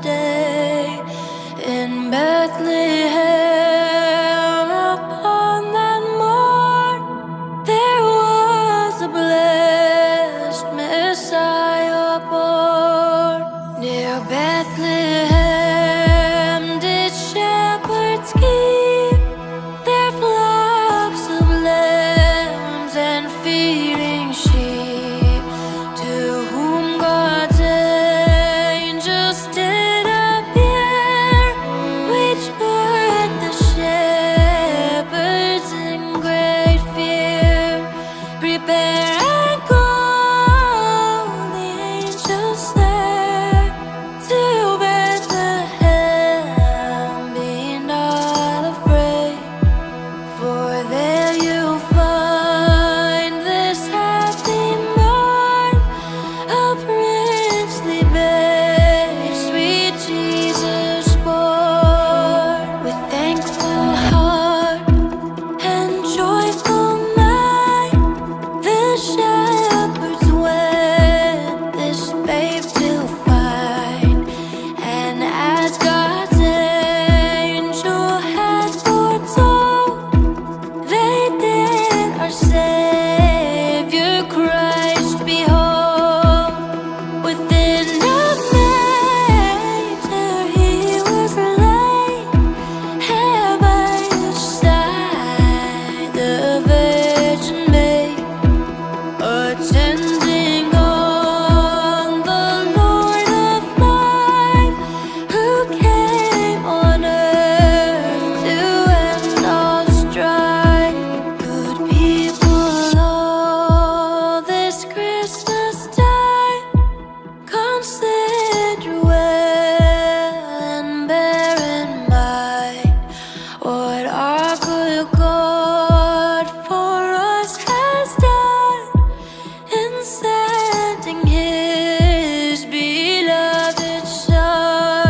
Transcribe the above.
day in Bethlehem. Upon that morn there was a blessed Messiah born. Near Bethlehem did shepherds keep their flocks of lambs and feeding sheep, to whom God's angels did appear, which put the shepherds in great fear. Prepare and go, the angels said, to Bethlehem. Be not afraid, for there you'll find this happy morn, a princely babe, sweet Jesus born. With thankful heart and joyful mind, the shepherds went this babe to find. And as God's angel had foretold, they did our Savior Christ behold. Within a manger he was laid, and by his side the Virgin Maid, attending on the Lord of life, who came on earth to end all strife. Good people, all this Christmas time, consider